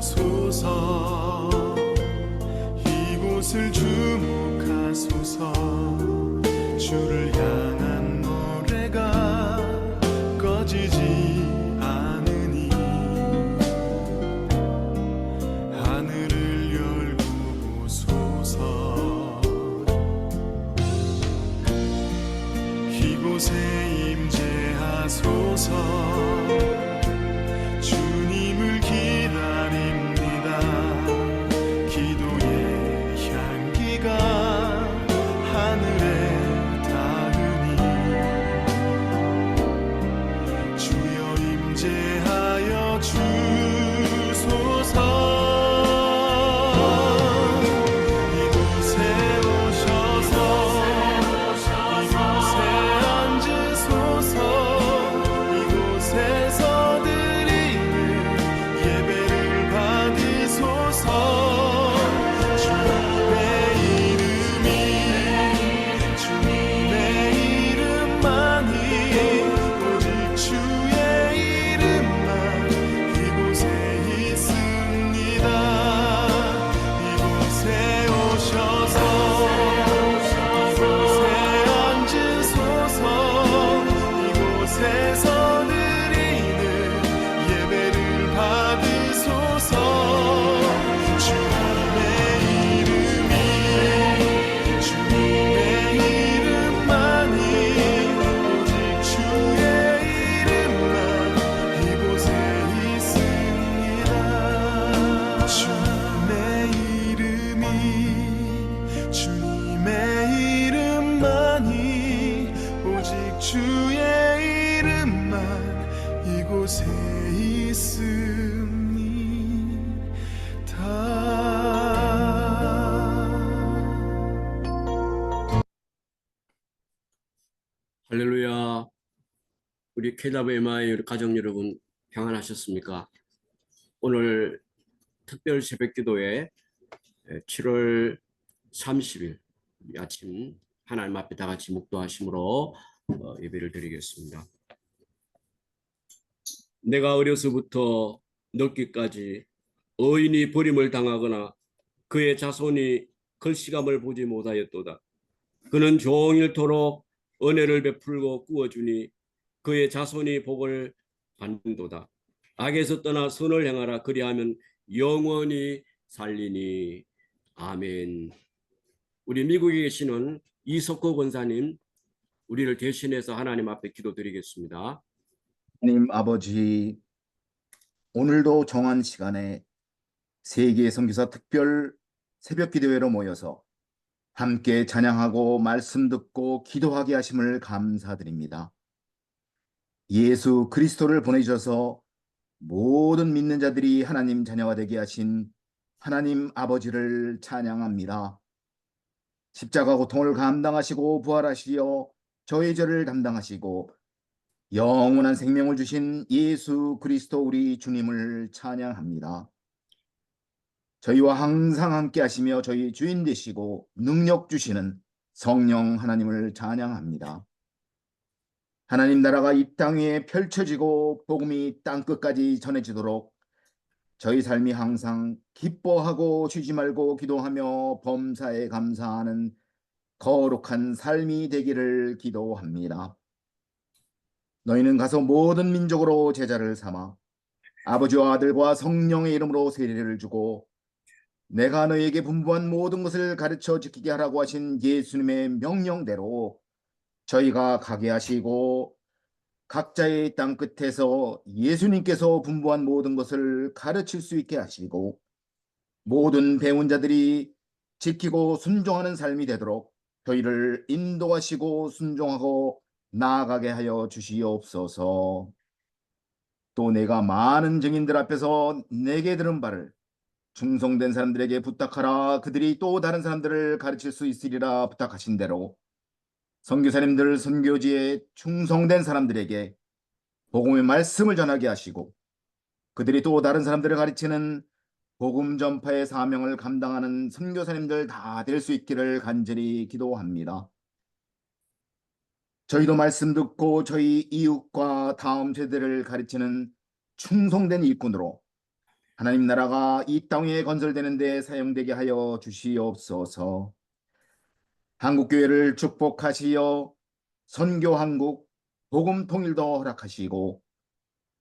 하소서. 이곳을 주목하소서. 주를 향한 노래가 꺼지지 않으니 하늘을 열고 보소서. 이곳에 임재하소서. 주님을 기다립니다. 기도의 향기가 하늘에 닿으니 주여 임재하여 주소서. 이곳에 오셔서 이곳에 앉으소서. 이곳에서 드리는 예배를 받으소서. 주님의 이름이 주님의 이름만이 오직 주의 이름만 이곳에 있습니다. 이곳에 오셔서 이곳에 앉으소서. 이곳에서 드리는 예배를 받으소서. 주님의 이름이 주님의 이름만이 오직 주의 이름만 이곳에 있습니다. 주님의 이름이 주님의 이름만이 오직 주의 이름만 이곳에 있습니다. 할렐루야. 우리 KWMI 우리 가족 여러분 평안하셨습니까? 오늘 특별 새벽 기도에 7월 30일 아침 하나님 앞에 다 같이 묵도하심으로 예배를 드리겠습니다. 내가 어려서부터 늙기까지 의인이 버림을 당하거나 그의 자손이 글씨감을 보지 못하였도다. 그는 종일토록 은혜를 베풀고 꾸어주니 그의 자손이 복을 받는도다. 악에서 떠나 선을 행하라. 그리하면 영원히 살리니. 아멘. 우리 미국에 계시는 이석호 권사님, 우리를 대신해서 하나님 앞에 기도드리겠습니다. 하나님 아버지, 오늘도 정한 시간에 세계 선교사 특별 새벽 기도회로 모여서 함께 찬양하고 말씀 듣고 기도하게 하심을 감사드립니다. 예수 그리스도를 보내주셔서 모든 믿는 자들이 하나님 자녀가 되게 하신 하나님 아버지를 찬양합니다. 십자가 고통을 감당하시고 부활하시려 저의 죄를 담당하시고 영원한 생명을 주신 예수 그리스도 우리 주님을 찬양합니다. 저희와 항상 함께 하시며 저희 주인 되시고 능력 주시는 성령 하나님을 찬양합니다. 하나님 나라가 이 땅 위에 펼쳐지고 복음이 땅끝까지 전해지도록 저희 삶이 항상 기뻐하고 쉬지 말고 기도하며 범사에 감사하는 거룩한 삶이 되기를 기도합니다. 너희는 가서 모든 민족으로 제자를 삼아 아버지와 아들과 성령의 이름으로 세례를 주고 내가 너희에게 분부한 모든 것을 가르쳐 지키게 하라고 하신 예수님의 명령대로 저희가 가게 하시고 각자의 땅 끝에서 예수님께서 분부한 모든 것을 가르칠 수 있게 하시고 모든 배운 자들이 지키고 순종하는 삶이 되도록 저희를 인도하시고 순종하고 나아가게 하여 주시옵소서. 또 내가 많은 증인들 앞에서 내게 들은 바를 충성된 사람들에게 부탁하라. 그들이 또 다른 사람들을 가르칠 수 있으리라 부탁하신 대로 선교사님들 선교지에 충성된 사람들에게 복음의 말씀을 전하게 하시고 그들이 또 다른 사람들을 가르치는 복음 전파의 사명을 감당하는 선교사님들 다 될 수 있기를 간절히 기도합니다. 저희도 말씀 듣고 저희 이웃과 다음 세대를 가르치는 충성된 일꾼으로 하나님 나라가 이 땅에 건설되는 데 사용되게 하여 주시옵소서. 한국교회를 축복하시어 선교한국 복음 통일도 허락하시고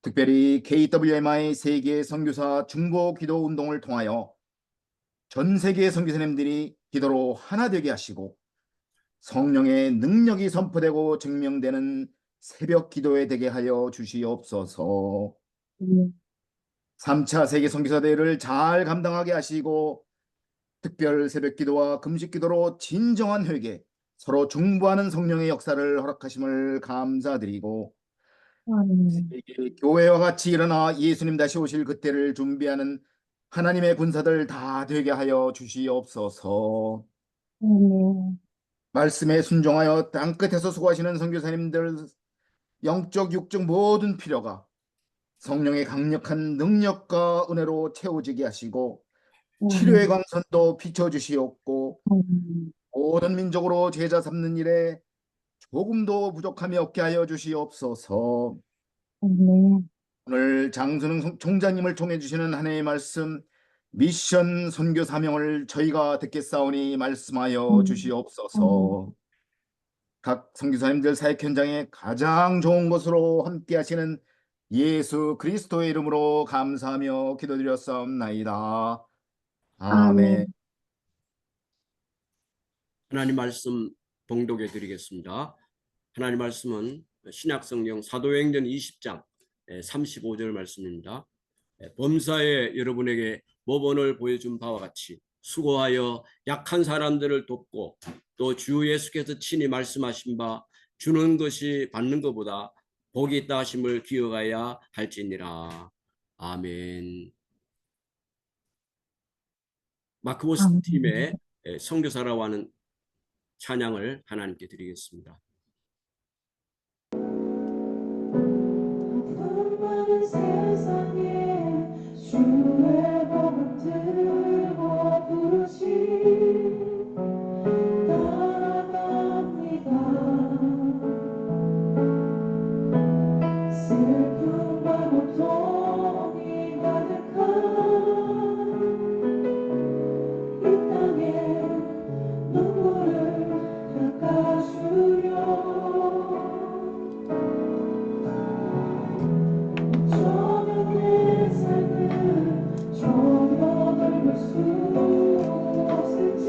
특별히 KWMI 세계 선교사 중보 기도 운동을 통하여 전 세계 선교사님들이 기도로 하나 되게 하시고 성령의 능력이 선포되고 증명되는 새벽 기도에 되게 하여 주시옵소서. 3차 세계 선교사 대회를 잘 감당하게 하시고 특별 새벽 기도와 금식 기도로 진정한 회개, 서로 중보하는 성령의 역사를 허락하심을 감사드리고 세계 교회와 같이 일어나 예수님 다시 오실 그때를 준비하는 하나님의 군사들 다 되게 하여 주시옵소서. 말씀에 순종하여 땅끝에서 수고하시는 선교사님들 영적 육적 모든 필요가 성령의 강력한 능력과 은혜로 채워지게 하시고 치료의 광선도 비춰주시옵고 모든 민족으로 제자 삼는 일에 조금도 부족함이 없게 하여 주시옵소서. 오늘 장순흥 총장님을 통해 주시는 하나님의 말씀 미션 선교 사명을 저희가 듣겠사오니 말씀하여 주시옵소서. 각 선교사님들 사역 현장에 가장 좋은 것으로 함께 하시는 예수 그리스도의 이름으로 감사하며 기도드렸사옵나이다. 아멘. 하나님 말씀 봉독해 드리겠습니다. 하나님 말씀은 신약성경 사도행전 20장 35절 말씀입니다. 범사에 여러분에게 모본을 보여준 바와 같이 수고하여 약한 사람들을 돕고 또 주 예수께서 친히 말씀하신 바 주는 것이 받는 것보다 복이 있다 하심을 기억하여야 할지니라. 아멘. 마크보스 팀의 선교사라고 하는 찬양을 하나님께 드리겠습니다. 세상에 주의 복을 들고 부르시 따라갑니다. 슬픔과 고통이 가득한 이 땅에 눈물을 닦아주려 저는 내 삶을 전혀 넓을 수 없을지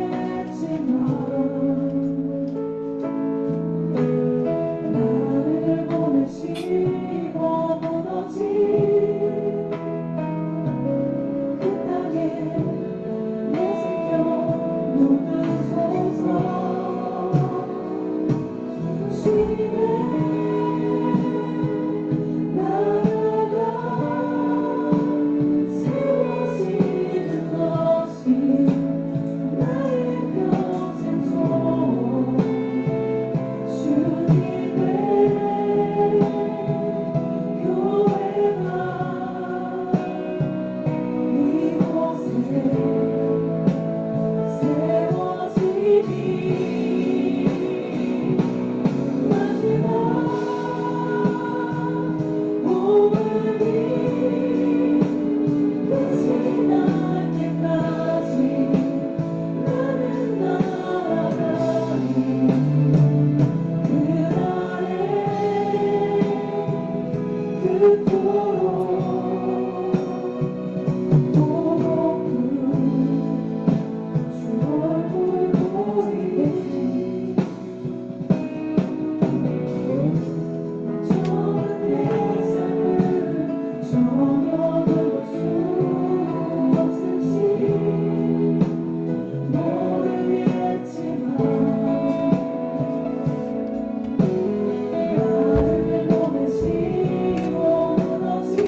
모르겠지만 나를 보내시고 무너진 그 땅에 내 생명 묻으소서. 나를 보내시고 무너진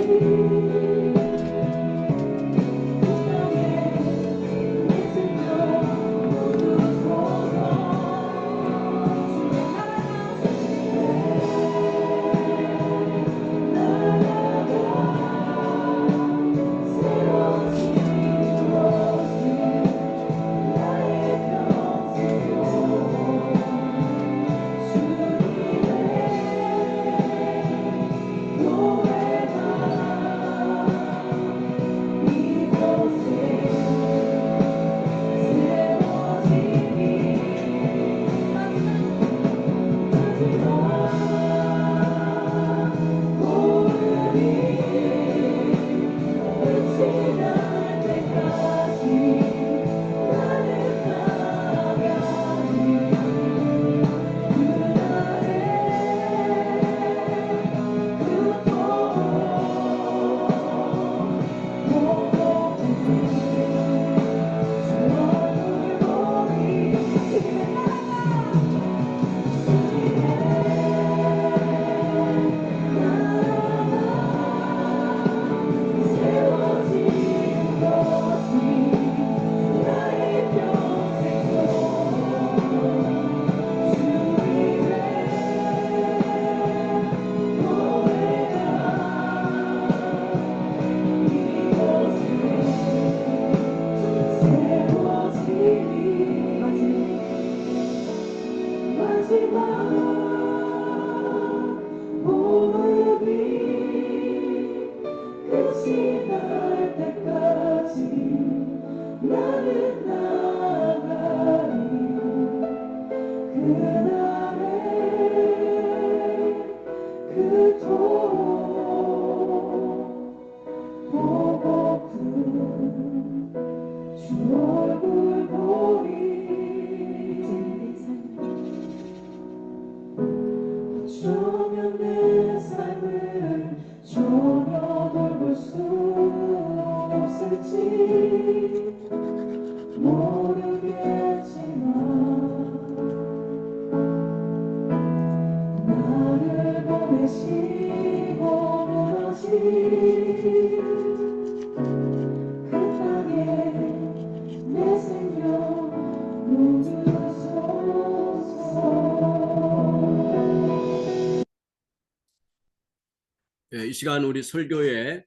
이 시간 우리 설교에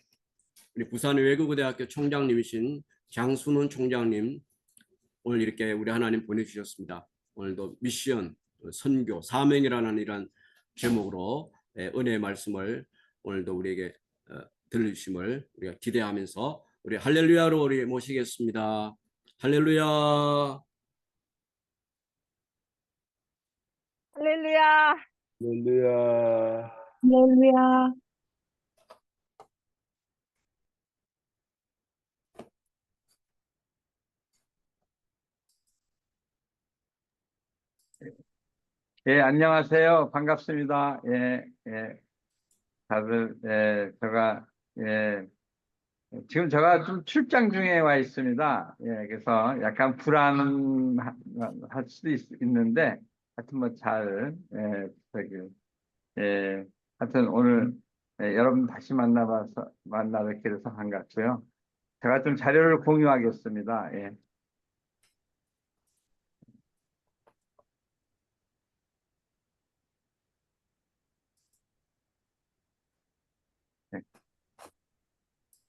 우리 부산 외국어대학교 총장님이신 장순원 총장님 오늘 이렇게 우리 하나님 보내주셨습니다. 오늘도 미션, 선교, 사명이라는 이런 제목으로 은혜의 말씀을 오늘도 우리에게 들려주심을 우리가 기대하면서 우리 할렐루야로 우리 모시겠습니다. 할렐루야. 할렐루야. 할렐루야. 할렐루야. 예, 안녕하세요. 반갑습니다. 예, 예, 다들, 지금 제가 좀 출장 중에 와 있습니다. 예, 그래서 약간 불안할 수도 있는데, 하여튼 뭐 하여튼 오늘 여러분 다시 만나뵙게 돼서 반갑고요. 제가 좀 자료를 공유하겠습니다. 예.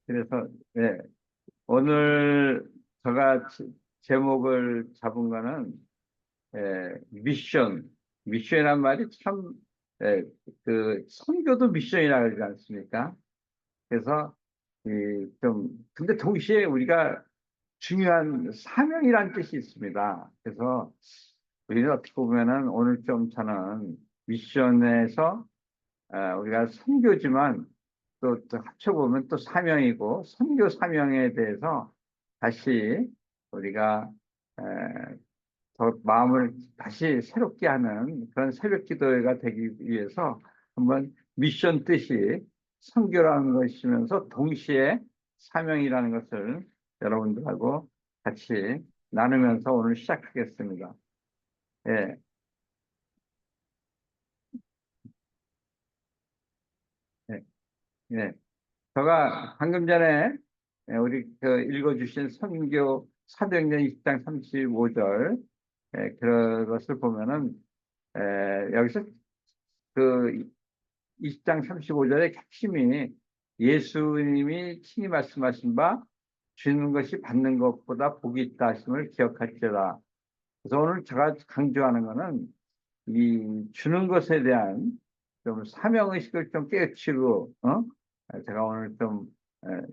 그래서 예, 오늘 제가 제목을 잡은 거는 미션이란 말이 참 그 선교도 미션이라 그러지 않습니까? 그래서 근데 동시에 우리가 중요한 사명이란 뜻이 있습니다. 그래서 우리는 어떻게 보면은 오늘 좀 저는 미션에서 우리가 선교지만 또 합쳐보면 또 사명이고 선교 사명에 대해서 다시 우리가 더 마음을 다시 새롭게 하는 그런 새벽 기도회가 되기 위해서 한번 미션 뜻이 선교라는 것이면서 동시에 사명이라는 것을 여러분들하고 같이 나누면서 오늘 시작하겠습니다. 예. 예. 예. 제가 방금 전에 우리 읽어주신 선교 사도행전 20장 35절 그것을 보면은 여기서 그 20장 35절의 핵심이 예수님이 친히 말씀하신 바 주는 것이 받는 것보다 복이 있다 하심을 기억할지어다. 그래서 오늘 제가 강조하는 것은 이 주는 것에 대한 좀 사명의식을 좀 깨우치고 제가 오늘 좀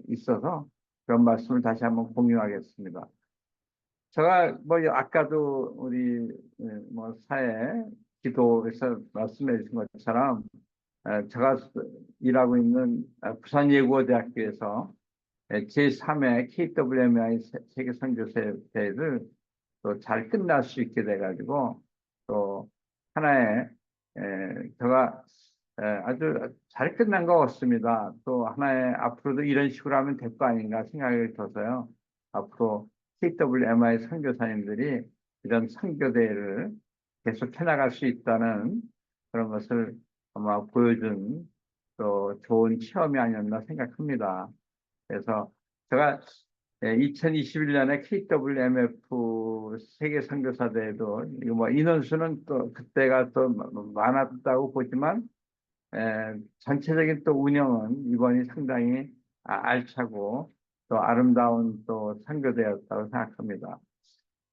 있어서 그런 말씀을 다시 한번 공유하겠습니다. 제가 뭐 아까도 우리 뭐 사회 기도에서 말씀해 주신 것처럼 제가 일하고 있는 부산예고대학교에서 제3회 KWMI 세계선교대회를 또 잘 끝날 수 있게 돼가지고 또 하나의 제가 아주 잘 끝난 것 같습니다. 또 하나의 앞으로도 이런 식으로 하면 될 거 아닌가 생각이 들어서요. 앞으로 KWMI 선교사님들이 이런 선교대회를 계속 해나갈 수 있다는 그런 것을 아마 보여준 또 좋은 체험이 아니었나 생각합니다. 그래서 제가 2021년에 KWMF 세계 선교사대회도 이거 뭐 인원수는 또 그때가 또 많았다고 보지만 전체적인 또 운영은 이번이 상당히 알차고 또 아름다운 또 선교대회였다고 생각합니다.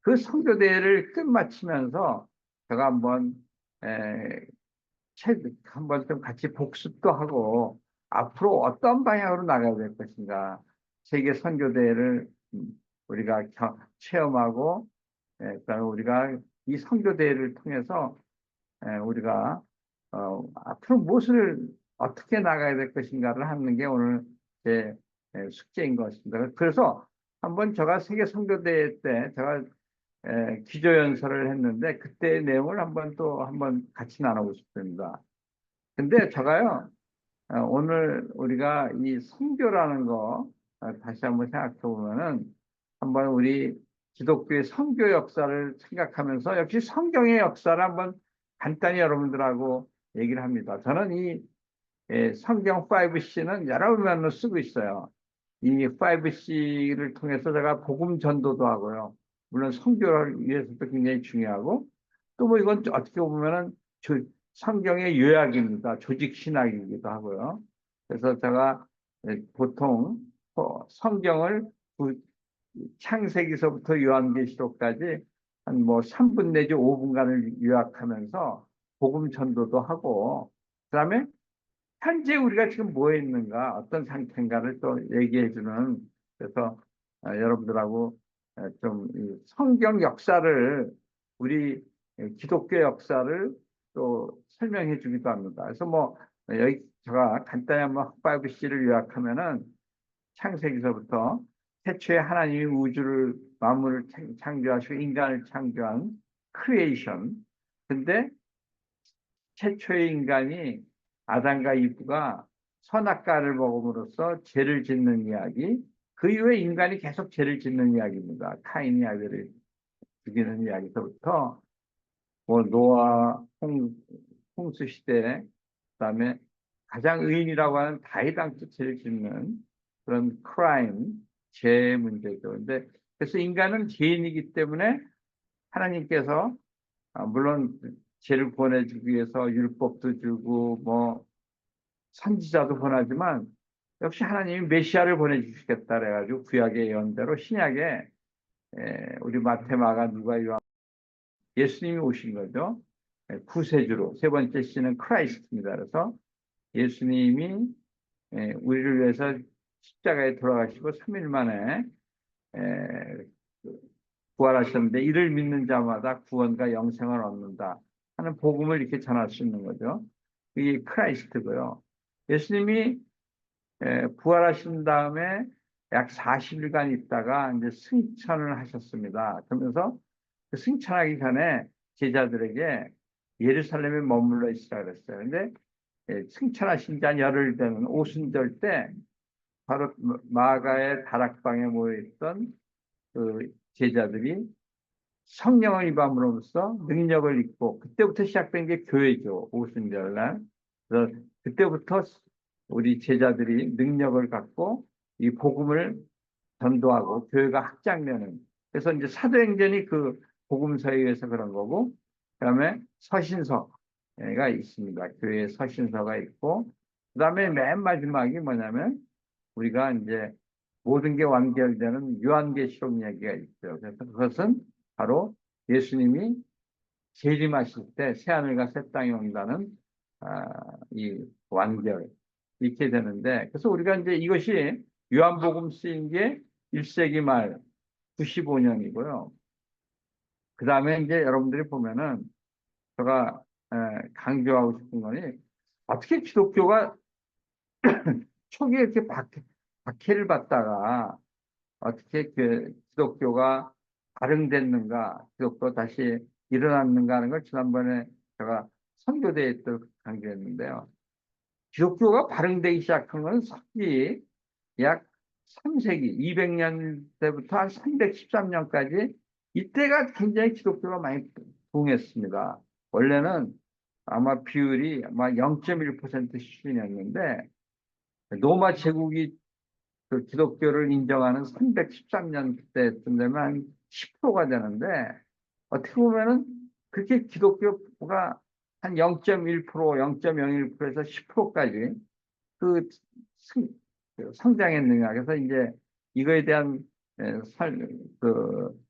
그 선교대회를 끝마치면서 제가 한번 좀 같이 복습도 하고 앞으로 어떤 방향으로 나가야 될 것인가 세계 선교대회를 우리가 체험하고 그다음에 우리가 이 선교대회를 통해서 우리가 앞으로 무엇을 어떻게 나가야 될 것인가를 하는 게 오늘 제 숙제인 것 같습니다. 그래서 한번 제가 세계 선교대회 때 제가 기조연설을 했는데 그때의 내용을 한번 같이 나누고 싶습니다. 근데 제가요 오늘 우리가 이 선교라는 거 다시 한번 생각해 보면은 한번 우리 기독교의 선교 역사를 생각하면서 역시 성경의 역사를 한번 간단히 여러분들하고 얘기를 합니다. 저는 이 성경 5C는 여러 면으로 쓰고 있어요. 이 5C를 통해서 제가 복음 전도도 하고요. 물론 선교를 위해서도 굉장히 중요하고 또 뭐 이건 어떻게 보면은 성경의 요약입니다. 조직 신학이기도 하고요. 그래서 제가 보통 성경을 창세기서부터 요한계시록까지 한 뭐 3분 내지 5분간을 요약하면서 복음 전도도 하고, 그다음에 현재 우리가 지금 뭐에 있는가, 어떤 상태인가를 또 얘기해 주는, 그래서 여러분들하고 좀이 성경 역사를, 우리 기독교 역사를 또 설명해 주기도 합니다. 그래서 뭐 여기 제가 간단히 한번 흑바이브시를 요약하면은, 창세기서부터 태초에 하나님이 우주를 만물을 창조하시고 인간을 창조한 크리에이션. 근데 최초의 인간이 아담과 이브가 선악과를 먹음으로써 죄를 짓는 이야기, 그 이후에 인간이 계속 죄를 짓는 이야기입니다. 카인이 아벨을 죽이는 이야기서부터 뭐 노아 홍수 시대, 그다음에 가장 의인이라고 하는 다윗왕도 죄를 짓는 그런 크라임, 죄의 문제죠. 근데 그래서 인간은 죄인이기 때문에 하나님께서 물론 죄를 구원해주기 위해서 율법도 주고 뭐 선지자도 보내지만, 역시 하나님이 메시아를 보내주시겠다 그래가지고 구약의 예언대로 신약에 우리 마태, 마가, 누가, 요한, 예수님이 오신 거죠. 구세주로. 세 번째 C는 크라이스트입니다. 그래서 예수님이 우리를 위해서 십자가에 돌아가시고 3일 만에 부활하셨는데, 이를 믿는 자마다 구원과 영생을 얻는다 하는 복음을 이렇게 전할 수 있는 거죠. 이게 크라이스트고요. 예수님이 부활하신 다음에 약 40일간 있다가 이제 승천을 하셨습니다. 그러면서 그 승천하기 전에 제자들에게 예루살렘에 머물러 있으라 그랬어요. 근데 승천하신 지 한 열흘 되는 오순절 때 바로 마가의 다락방에 모여있던 그 제자들이 성령을 입함으로써 능력을 입고, 그때부터 시작된 게 교회죠. 오순절날. 그래서 그때부터 우리 제자들이 능력을 갖고 이 복음을 전도하고 교회가 확장되는, 그래서 이제 사도행전이 그 복음서에 의해서 그런 거고, 그다음에 서신서가 있습니다. 교회에 서신서가 있고, 그다음에 맨 마지막이 뭐냐면 우리가 이제 모든 게 완결되는 요한계시록 얘기가 있죠. 그래서 그것은 바로 예수님이 재림하실 때 새하늘과 새 땅이 온다는 이 완결, 이렇게 되는데, 그래서 우리가 이제 이것이 요한복음 쓰인 게 1세기 말 95년이고요. 그 다음에 이제 여러분들이 보면은 제가 강조하고 싶은 거니, 어떻게 기독교가 초기에 이렇게 박해를 받다가 어떻게 그 기독교가 발흥됐는가, 기독교 다시 일어났는가 하는 걸 지난번에 제가 선교대회 때 강조했는데요. 기독교가 발흥되기 시작한 건 서기 약 3세기 200년 때부터 한 313년까지, 이때가 굉장히 기독교가 많이 부흥했습니다. 원래는 아마 비율이 아마 0.1% 수준이었는데, 로마 제국이 그 기독교를 인정하는 313년 때쯤 되면 한 10%가 되는데, 어떻게 보면은 그렇게 기독교가 한 0.1%, 0.01%에서 10%까지 그 성장했느냐. 그래서 이제 이거에 대한 그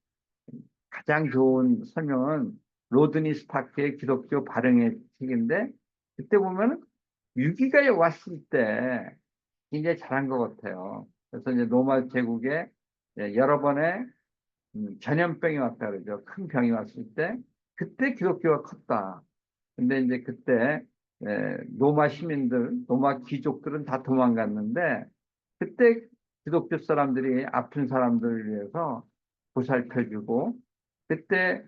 가장 좋은 설명은 로드니 스타크의 기독교 발흥의 책인데, 그때 보면은 위기가 왔을 때 굉장히 잘한 것 같아요. 그래서 이제 로마 제국에 여러 번의 전염병이 왔다 그러죠. 큰 병이 왔을 때 그때 기독교가 컸다. 근데 이제 그때 로마 시민들, 로마 귀족들은 다 도망갔는데, 그때 기독교 사람들이 아픈 사람들을 위해서 보살펴주고, 그때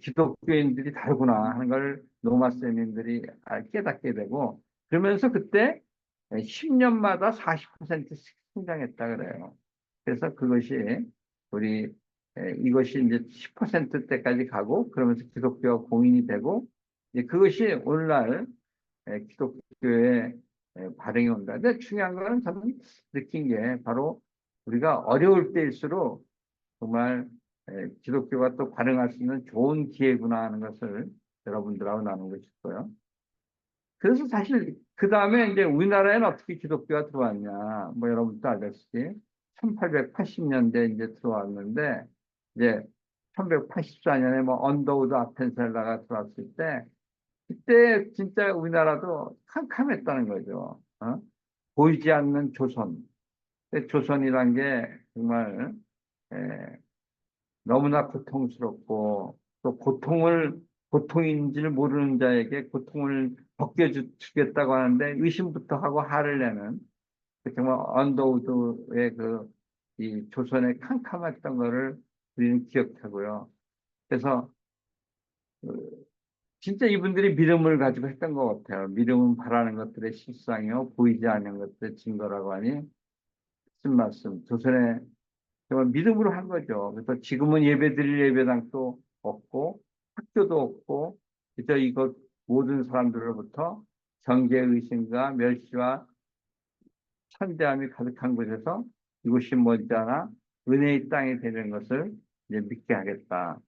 기독교인들이 다르구나 하는 걸 로마 시민들이 깨닫게 되고, 그러면서 그때 10년마다 40%씩 성장했다 그래요. 그래서 그것이 우리 이것이 이제 10%대까지 가고, 그러면서 기독교가 공인이 되고, 이제 그것이 오늘날 기독교의 발행이 온다. 근데 중요한 거는 저는 느낀 게 바로 우리가 어려울 때일수록 정말 기독교가 또 발행할 수 있는 좋은 기회구나 하는 것을 여러분들하고 나누고 싶고요. 그래서 사실 그 다음에 이제 우리나라에는 어떻게 기독교가 들어왔냐, 뭐 여러분도 알다시피 1880년대 이제 들어왔는데, 이제 1984년에 뭐 언더우드 아펜셀라가 들어왔을 때, 그때 진짜 우리나라도 캄캄했다는 거죠. 보이지 않는 조선. 조선이란 게 정말 에, 너무나 고통스럽고, 또 고통인지를 모르는 자에게 고통을 벗겨주겠다고 하는데 의심부터 하고 화를 내는 그 정말 언더우드의 이 조선의 캄캄했던 거를 우리는 기억하고요. 그래서 진짜 이분들이 믿음을 가지고 했던 것 같아요. 믿음은 바라는 것들의 실상이요 보이지 않는 것들의 증거라고 하니 무슨 말씀. 조선의 정말 믿음으로 한 거죠. 그래서 지금은 예배드릴 예배당도 없고 학교도 없고 그저 이것 모든 사람들로부터 경계 의심과 멸시와 천대함이 가득한 곳에서 이곳이 머지않아 은혜의 땅이 되는 것을 이제 믿게 하겠다.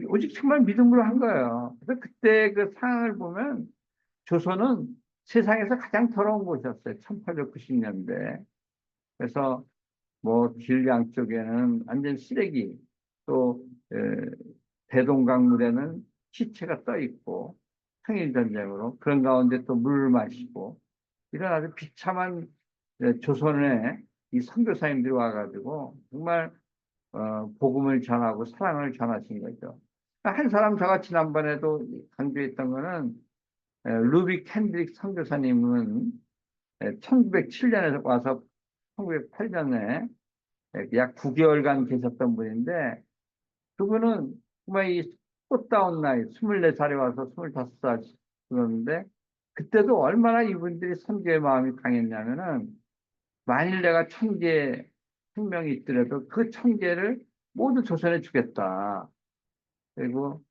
오직 정말 믿음으로 한 거예요. 그래서 그때 그 상황을 보면 조선은 세상에서 가장 더러운 곳이었어요. 1890년대. 그래서 뭐 길 양쪽에는 완전 쓰레기, 또 대동강물에는 시체가 떠 있고 항일 전쟁으로 그런 가운데 또 물을 마시고 이런 아주 비참한 조선의 이 선교사님들이 와가지고 정말 복음을 전하고 사랑을 전하신 거죠. 한 사람 제가 지난번에도 강조했던 거는 루비 캔드릭 선교사님은 1907년에 와서 1908년에 약 9개월간 계셨던 분인데 그분은 정말 이 꽃다운 나이 24살에 와서 25살 그러는데 그때도 얼마나 이분들이 선교의 마음이 강했냐면은 만일 내가 1000개 생명이 있더라도 그 1000개를 모두 조선에 주겠다. 그리고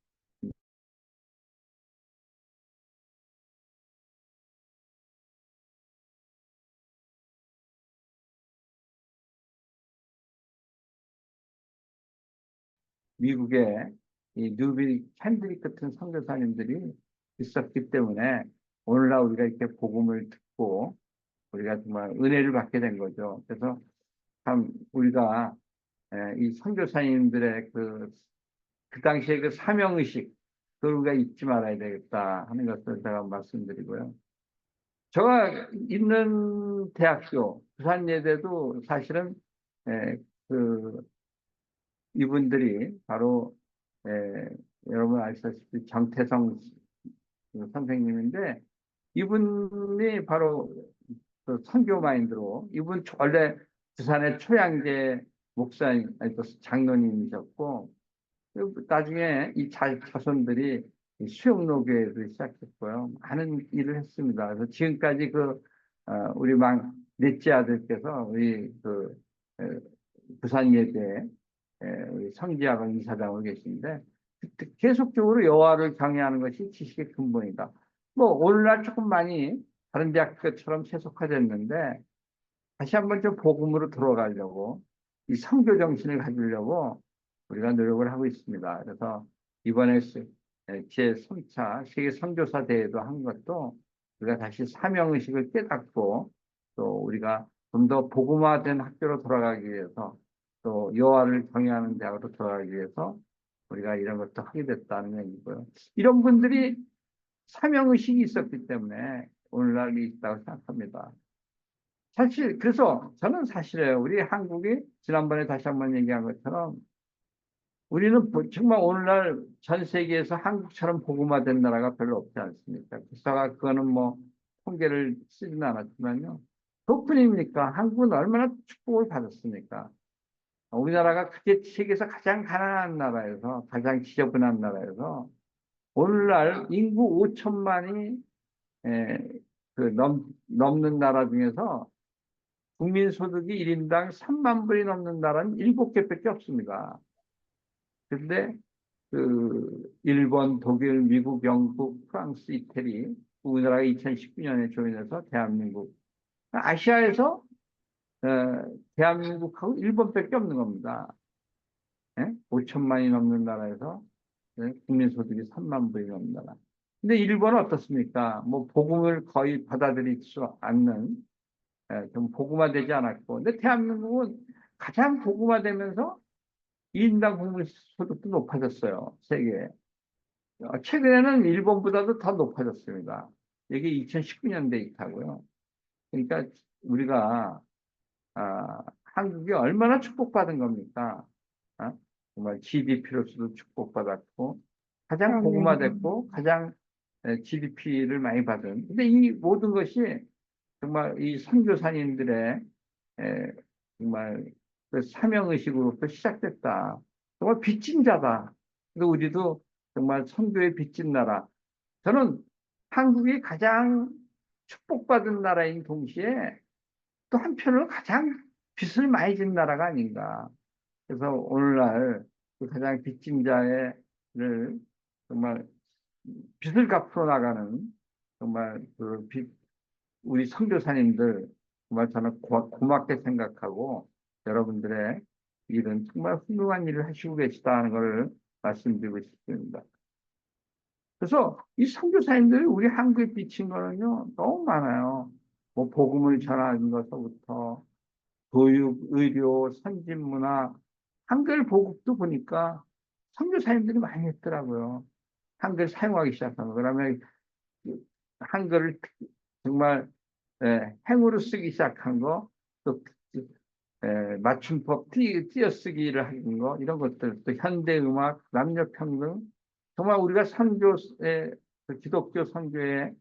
미국에 이 뉴비 캔드릭 같은 선교사님들이 있었기 때문에 오늘날 우리가 이렇게 복음을 듣고 우리가 정말 은혜를 받게 된 거죠. 그래서 참 우리가 이 선교사님들의 그 당시에 그 사명의식 그걸 우리가 잊지 말아야 되겠다 하는 것을 제가 말씀드리고요. 제가 있는 대학교 부산예대도 사실은 그 이분들이 바로 여러분 아시다시피 정태성 선생님인데 이분이 바로 그 선교 마인드로 이분 원래 부산의 초양제 목사님 아니 또 장로님이셨고 나중에 이 자손들이 이 수영로교회를 시작했고요. 많은 일을 했습니다. 그래서 지금까지 우리 넷째 아들께서 우리 부산예대 우리 성지학원 이사장으로 계신데 계속적으로 여호와를 경외하는 것이 지식의 근본이다. 뭐 오늘날 조금 많이 다른 대학교처럼 세속화됐는데 다시 한번 좀 복음으로 들어가려고 이 선교 정신을 가지려고 우리가 노력을 하고 있습니다. 그래서 이번에 제 3차 세계 선교사 대회도 한 것도 우리가 다시 사명의식을 깨닫고 또 우리가 좀 더 복음화된 학교로 돌아가기 위해서 또 여호와를 경외하는 대학으로 돌아가기 위해서 우리가 이런 것도 하게 됐다는 얘기고요. 이런 분들이 사명의식이 있었기 때문에 오늘날 있다고 생각합니다. 사실 그래서 저는 사실은 우리 한국이 지난번에 다시 한번 얘기한 것처럼 우리는 정말 오늘날 전 세계에서 한국처럼 복음화된 나라가 별로 없지 않습니까? 기사가 그거는 뭐 통계를 쓰지는 않았지만요. 그뿐입니까? 한국은 얼마나 축복을 받았습니까? 우리나라가 그게 세계에서 가장 가난한 나라에서 가장 지저분한 나라에서 오늘날 인구 5천만이 넘는 나라 중에서 국민소득이 1인당 3만 불이 넘는 나라는 7개밖에 없습니다. 그런데 일본, 독일, 미국, 영국, 프랑스, 이태리 우리나라가 2019년에 조인해서 대한민국 아시아에서 대한민국하고 일본밖에 없는 겁니다. 5천만이 넘는 나라에서 국민소득이 3만 불이 넘는 나라. 근데 일본은 어떻습니까? 뭐 복음을 거의 받아들일 수 않는 좀 복음화되지 않았고, 근데 대한민국은 가장 복음화되면서 2인당 국민 소득도 높아졌어요, 세계에. 최근에는 일본보다도 더 높아졌습니다. 이게 2019년 데이터고요. 그러니까 우리가 한국이 얼마나 축복받은 겁니까? 정말 GDP로서도 축복받았고 가장 복음화됐고 가장 GDP를 많이 받은. 근데 이 모든 것이 정말 이 선교사님들의 정말 그 사명의식으로부터 시작됐다. 정말 빚진 자다. 근데 우리도 정말 선교의 빚진 나라. 저는 한국이 가장 축복받은 나라인 동시에 또 한편으로 가장 빚을 많이 진 나라가 아닌가. 그래서 오늘날 그 가장 빚진 자를 정말 빚을 갚으러 나가는 정말 그 우리 선교사님들 정말 저는 고맙게 생각하고 여러분들의 일은 정말 훌륭한 일을 하시고 계시다는 것을 말씀드리고 싶습니다. 그래서 이 선교사님들이 우리 한국에 비친 거는요 너무 많아요. 뭐 복음을 전하는 것부터 교육, 의료, 선진문화, 한글 보급도 보니까 선교사님들이 많이 했더라고요. 한글 사용하기 시작한 거. 그다음에 한글을 정말 행으로 쓰기 시작한 거, 또 맞춤법 띄어쓰기를 하는 거, 이런 것들, 또 현대음악, 남녀평등, 정말 우리가 선교의 그 기독교 선교에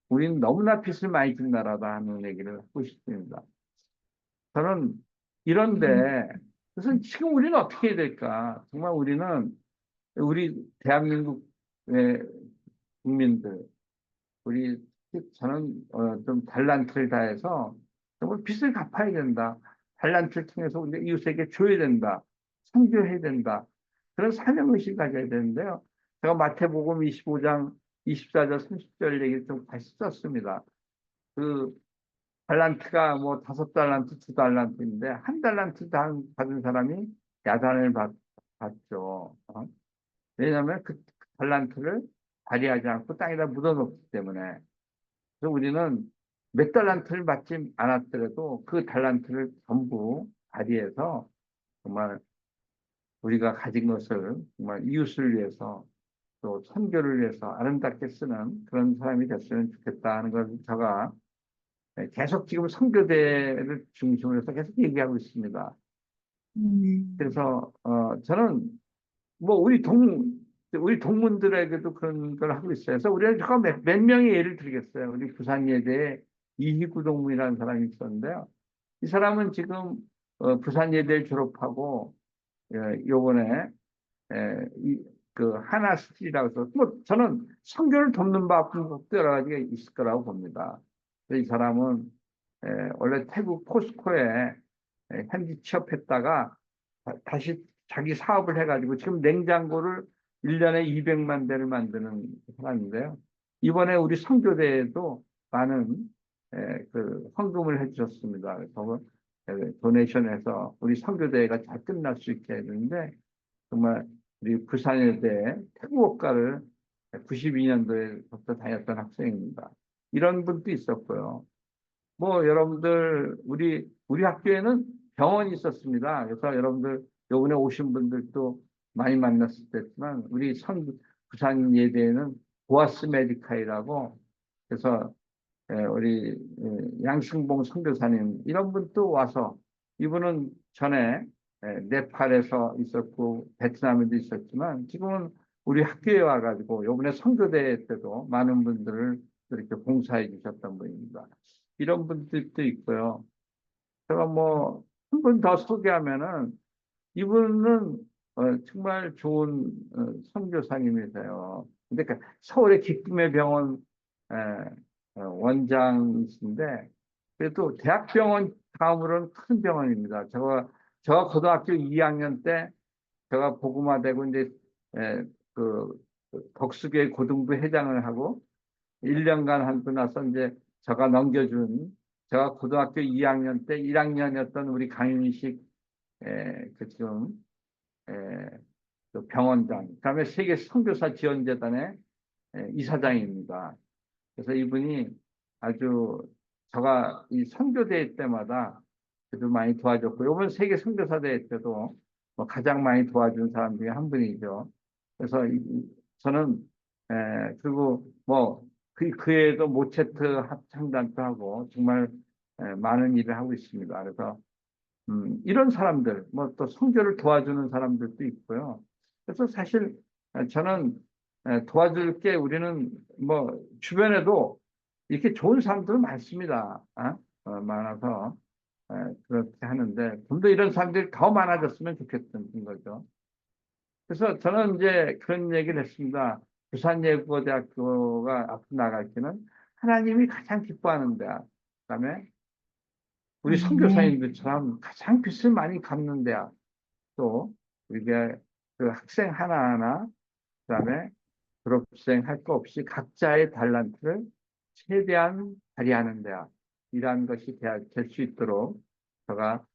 우리는 너무나 빚을 많이 진 나라다 하는 얘기를 하고 싶습니다. 저는 이런데 그래서 지금 우리는 어떻게 해야 될까? 정말 우리 대한민국의 국민들, 우리 저는 좀 달란트를 다해서 정말 빚을 갚아야 된다. 달란트를 통해서 우리 이웃에게 줘야 된다. 선교해야 된다. 그런 사명의식 가져야 되는데요. 제가 마태복음 25장 24절 30절 얘기를 좀 다시 썼습니다. 그 달란트가 뭐 5달란트, 2달란트인데 한 달란트 받은 사람이 야단을 받죠. 왜냐하면 그 달란트를 발휘하지 않고 땅에다 묻어놓기 때문에. 그래서 우리는 몇 달란트를 받지 않았더라도 그 달란트를 전부 발휘해서 정말 우리가 가진 것을 정말 이웃을 위해서 또 선교를 위해서 아름답게 쓰는 그런 사람이 됐으면 좋겠다는 걸 제가 계속 지금 선교대를 중심으로 해서 계속 얘기하고 있습니다. 그래서 저는 뭐 우리 동문들에게도 그런 걸 하고 있어요. 그래서 우리가 몇 명의 예를 드리겠어요. 우리 부산예대에 이희구 동문이라는 사람이 있었는데요. 이 사람은 지금 부산예대를 졸업하고 요번에 그 하나스킬이라고 해서 뭐 저는 선교를 돕는 바도 여러 가지가 있을 거라고 봅니다. 이 사람은 원래 태국 포스코에 현지 취업했다가 다시 자기 사업을 해가지고 지금 냉장고를 1년에 200만 대를 만드는 사람인데요. 이번에 우리 선교대에도 많은 그 헌금을 해주셨습니다. 그래서 도네이션해서 우리 선교대회가 잘 끝날 수 있게 했는데 정말 우리 부산예대 태국어과를 92년도에부터 다녔던 학생입니다. 이런 분도 있었고요. 뭐 여러분들 우리 학교에는 병원이 있었습니다. 그래서 여러분들 요번에 오신 분들도 많이 만났을 때지만 우리 부산 예대에는 보아스 메디카이라고 그래서 우리 양승봉 선교사님 이런 분도 와서 이분은 전에 네팔에서 있었고 베트남에도 있었지만 지금은 우리 학교에 와가지고 요번에 선교대 때도 많은 분들을 이렇게 봉사해 주셨던 분입니다. 이런 분들도 있고요. 제가 뭐 한 분 더 소개하면은 이분은 정말 좋은 선교사님이세요. 그러니까 서울의 기쁨의 병원 원장이신데 그래도 대학병원 다음으로는 큰 병원입니다. 제가 고등학교 2학년 때 제가 복음화되고 이제 그 덕수교회 고등부 회장을 하고 1년간 하고 나서 이제 제가 고등학교 2학년 때 1학년이었던 우리 강윤식 그 지금 그 병원장, 그다음에 세계 선교사 지원재단의 이사장입니다. 그래서 이분이 아주 제가 이 선교대회 때마다 그래도 많이 도와줬고, 이번 세계 선교사 대회 때도 뭐 가장 많이 도와준 사람 중에 한 분이죠. 그래서 저는 그리고 뭐 그 외에도 모체트 합창단도 하고 정말 많은 일을 하고 있습니다. 그래서 이런 사람들, 뭐 또 선교를 도와주는 사람들도 있고요. 그래서 사실 저는 도와줄 게 우리는 뭐 주변에도 이렇게 좋은 사람들은 많습니다. 많아서 그렇게 하는데 좀 더 이런 사람들이 더 많아졌으면 좋겠던 거죠. 그래서 저는 이제 그런 얘기를 했습니다. 부산예고대학교가 앞으로 나갈 때는 하나님이 가장 기뻐하는 대학, 그다음에 우리 선교사님들처럼 가장 빚을 많이 갚는 대학, 또 우리가 그 학생 하나하나, 그다음에 졸업생 할 거 없이 각자의 달란트를 최대한 발휘하는 대학, 이러한 것이 될 수 있도록 제가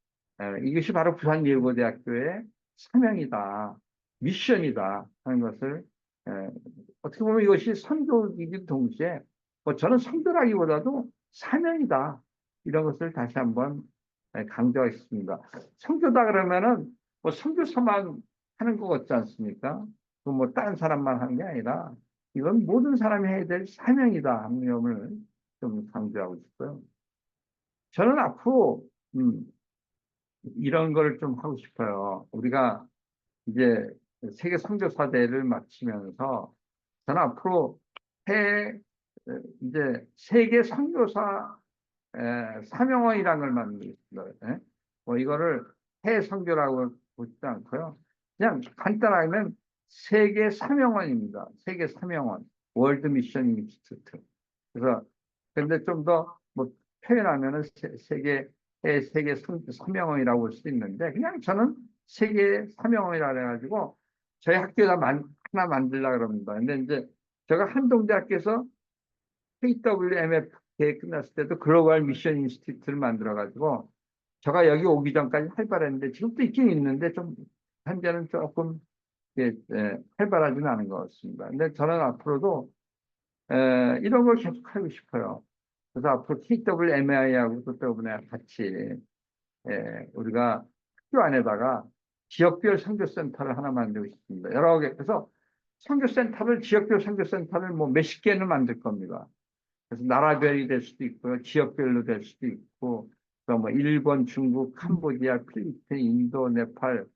이것이 바로 부산예고대학교의 사명이다, 미션이다 하는 것을 어떻게 보면 이것이 선교이기 동시에 뭐 저는 선교라기보다도 사명이다, 이런 것을 다시 한번 강조하겠습니다. 선교다 그러면은 뭐 선교사만 하는 것 같지 않습니까? 그 뭐 다른 사람만 하는 게 아니라 이건 모든 사람이 해야 될 사명이다 하는 점을 좀 강조하고 싶고요. 저는 앞으로 이런 걸 좀 하고 싶어요. 우리가 이제 세계 선교사대를 마치면서 저는 앞으로 이제 세계 선교사 사명원이라는 걸 만들겠습니다. 뭐 이거를 해외 선교라고 보지도 않고요. 그냥 간단하게 하면 세계 사명원입니다. 세계 사명원, 월드 미션 인스티튜트. 그래서 근데 좀 더 뭐 표현하면은 세계 사명원이라고 볼 수도 있는데, 그냥 저는 세계 사명원이라 그래가지고 저희 학교에다 하나 만들려고 그럽니다. 근데 이제 제가 한동대학교에서 KWMF 대회 끝났을 때도 글로벌 미션 인스티튜트를 만들어가지고 제가 여기 오기 전까지 활발했는데, 지금도 있긴 있는데 좀 현재는 조금 활발하지는 않은 것 같습니다. 근데 저는 앞으로도 이런 걸 계속 하고 싶어요. 그래서 앞으로 KWMI하고 또 이번에 같이 우리가 학교 안에다가 지역별 선교센터를 하나 만들고 싶습니다. 여러 개. 그래서 지역별 선교센터를 뭐 몇십 개는 만들 겁니다. 그래서 나라별이 될 수도 있고요, 지역별로 될 수도 있고, 뭐 일본, 중국, 캄보디아, 필리핀, 인도, 네팔,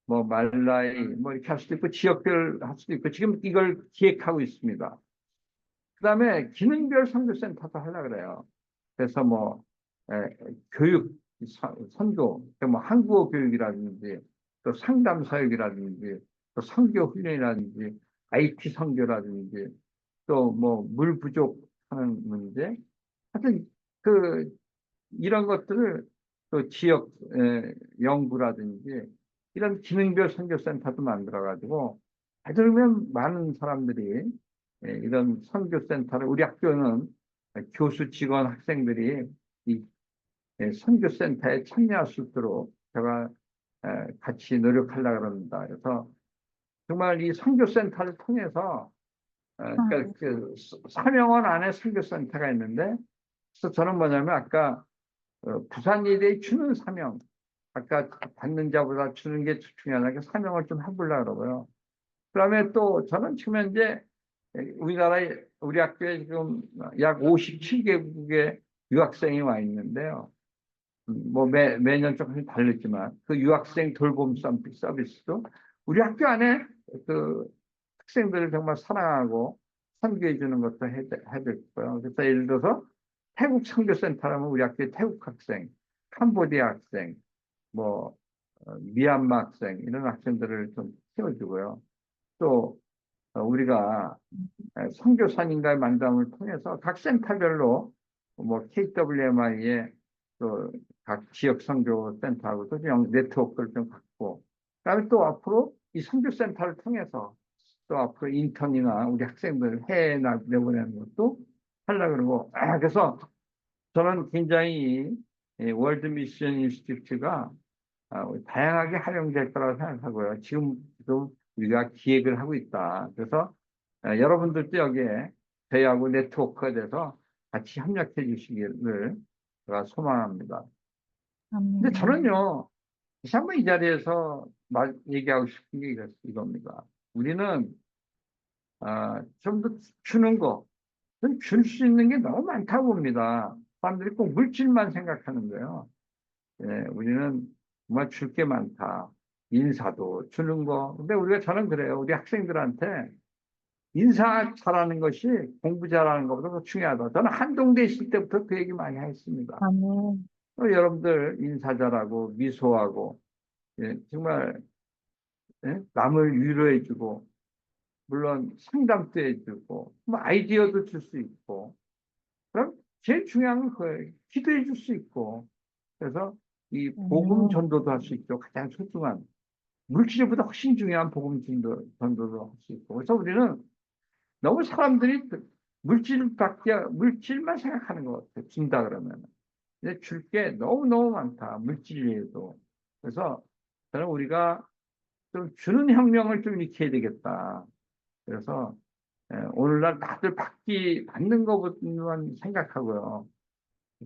뭐 말라이, 뭐 이렇게 할 수도 있고, 지역별 할 수도 있고, 지금 이걸 기획하고 있습니다. 그다음에 기능별 선교센터도 하려고 그래요. 그래서 뭐 교육, 선교, 뭐 한국어 교육이라든지, 또 상담 사역이라든지, 또 선교 훈련이라든지, IT 선교라든지, 또 뭐 물 부족하는 문제, 하여튼 그 이런 것들을 또 지역 연구라든지 이런 기능별 선교센터도 만들어 가지고, 그러면 많은 사람들이 이런 선교센터를, 우리 학교는 교수, 직원, 학생들이 이 선교센터에 참여할 수 있도록 제가 같이 노력하려고 합니다. 그래서 정말 이 선교센터를 통해서 그러니까 그 사명원 안에 선교센터가 있는데, 그래서 저는 뭐냐면 아까 부산예대에 주는 사명, 아까 받는 자보다 주는 게 중요하다니까 사명을 좀 해보려고 그러고요. 그다음에 또 저는 지금 현재 우리 학교에 지금 약 57개국의 유학생이 와 있는데요. 뭐 매년 조금씩 다르지만 그 유학생 돌봄 서비스도 우리 학교 안에 그 학생들을 정말 사랑하고 선교해 주는 것도 해야 되고요. 그래서 예를 들어서 태국 선교센터라면 우리 학교에 태국 학생, 캄보디아 학생, 뭐 미얀마 학생, 이런 학생들을 좀 키워주고요. 또 우리가 선교사님과의 만남을 통해서 각 센터별로 뭐 KWMI의 또 각 지역 선교센터하고도 네트워크를 좀 갖고, 그다음에 또 앞으로 이 선교센터를 통해서 또 앞으로 인턴이나 우리 학생들 해외 내보내는 것도 하려고 그러고, 그래서 저는 굉장히 월드 미션 인스티튜트가 다양하게 활용될 거라고 생각하고요. 지금도 우리가 기획을 하고 있다. 그래서 여러분들도 여기에 저희하고 네트워크가 돼서 같이 협력해 주시기를 제가 소망합니다. 근데 저는요, 다시 한번 이 자리에서 얘기하고 싶은 게 이겁니다. 우리는 좀 더 주는 거, 줄 수 있는 게 너무 많다고 봅니다. 사람들이 꼭 물질만 생각하는 거예요. 예, 우리는 정말 줄 게 많다. 인사도 주는 거. 근데 저는 그래요. 우리 학생들한테 인사 잘하는 것이 공부 잘하는 것보다 더 중요하다. 저는 한동대 있을 때부터 그 얘기 많이 했습니다. 여러분들 인사 잘하고 미소하고 예, 정말 예? 남을 위로해주고 물론 상담도 해주고 뭐 아이디어도 줄 수 있고 그럼 제일 중요한 건 그거예요. 기도해 줄 수 있고 그래서 이 복음 전도도 할 수 있죠. 가장 소중한 물질보다 훨씬 중요한 복음 전도도 할 수 있고 그래서 우리는 너무 사람들이 물질만 생각하는 것 같아요. 준다 그러면 근데 줄 게 너무너무 많다. 물질에도 그래서 저는 우리가 좀 주는 혁명을 좀 일으켜야 되겠다. 그래서 오늘날 다들 받는 것만 생각하고요.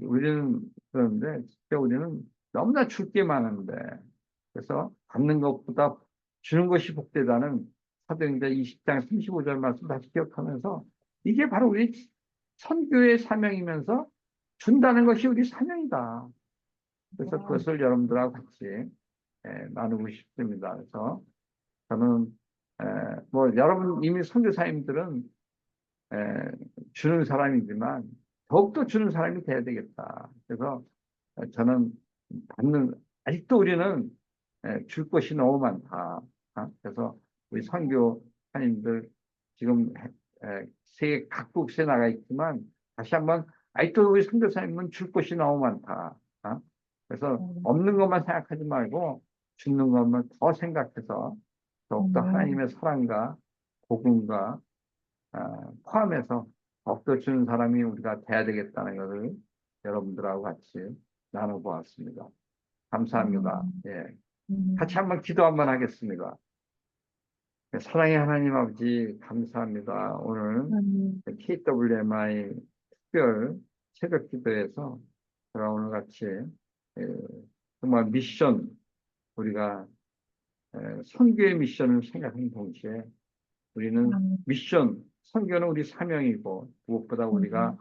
우리는 그런데 진짜 우리는 너무나 줄 게 많은데 그래서 받는 것보다 주는 것이 복되다는 사도행전 20장 35절 말씀 다시 기억하면서 이게 바로 우리 선교의 사명이면서 준다는 것이 우리 사명이다. 그래서 그것을 여러분들하고 같이 나누고 싶습니다. 그래서 저는 뭐 여러분 이미 선교사님들은 주는 사람이지만 더욱더 주는 사람이 돼야 되겠다. 그래서 저는 아직도 우리는 줄 것이 너무 많다. 그래서 우리 선교사님들 지금 세계 각국에 나가 있지만 다시 한번 아직도 우리 선교사님은 줄 것이 너무 많다. 그래서 없는 것만 생각하지 말고 주는 것만 더 생각해서 더욱더 하나님의 사랑과 복음과 포함해서 더욱더 주는 사람이 우리가 돼야 되겠다는 것을 여러분들하고 같이 나눠보았습니다. 감사합니다. 예. 같이 한번 기도 한번 하겠습니다. 사랑의 하나님 아버지 감사합니다. 오늘 KWMI 특별 새벽 기도에서 제가 오늘 같이 정말 미션 우리가 선교의 미션을 생각하는 동시에 우리는 선교는 우리 사명이고 무엇보다 우리가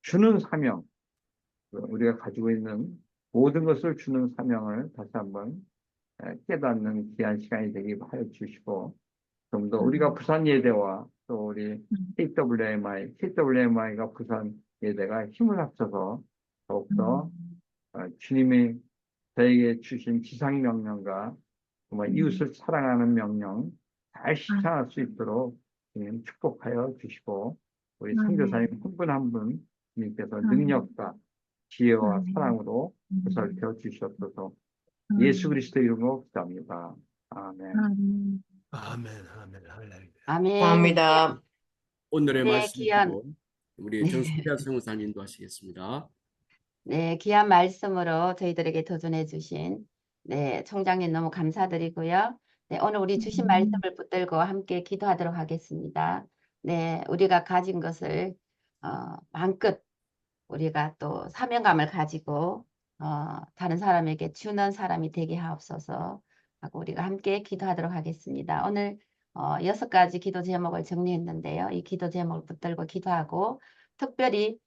주는 사명 우리가 가지고 있는 모든 것을 주는 사명을 다시 한번 깨닫는 귀한 시간이 되게 하여 주시고 좀 더 우리가 부산 예대와 또 우리 KWMI가 부산 예대가 힘을 합쳐서 더욱더 주님이 저에게 주신 지상 명령과 정말 이웃을 사랑하는 명령 잘 실천할 수 있도록 주님 축복하여 주시고 우리 선교사님 한 분 한 분 주님께서 능력과 지혜와 사랑으로 보살펴 주시옵소서. 예수 그리스도 이름으로 기도합니다. 아멘. 아멘, 아멘, 할렐루야. 아멘. 감사합니다. 오늘의 네, 말씀으로 우리 정수피아 성우사 인도하시겠습니다. 네, 귀한 말씀으로 저희들에게 도전해 주신 총장님 너무 감사드리고요. 네, 오늘 우리 주신 말씀을 붙들고 함께 기도하도록 하겠습니다. 네, 우리가 가진 것을 마음껏 우리가 또 사명감을 가지고 다른 사람에게 주는 사람이 되게 하옵소서 하고 우리가 함께 기도하도록 하겠습니다. 오늘 6가지 기도 제목을 정리했는데요. 이 기도 제목을 붙들고 기도하고 특별히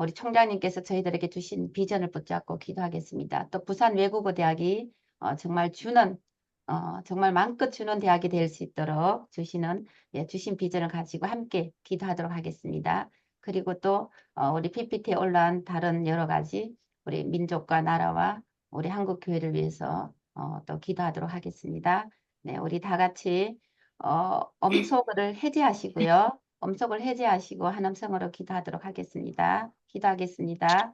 우리 총장님께서 저희들에게 주신 비전을 붙잡고 기도하겠습니다. 또 부산 외국어 대학이 정말 정말 마음껏 주는 대학이 될 수 있도록 주신 비전을 가지고 함께 기도하도록 하겠습니다. 그리고 또 우리 PPT에 올라온 다른 여러 가지 우리 민족과 나라와 우리 한국 교회를 위해서 또 기도하도록 하겠습니다. 네, 우리 다 같이 엄속을 해제하시고요. 엄속을 해제하시고 한음성으로 기도하도록 하겠습니다. 기도하겠습니다.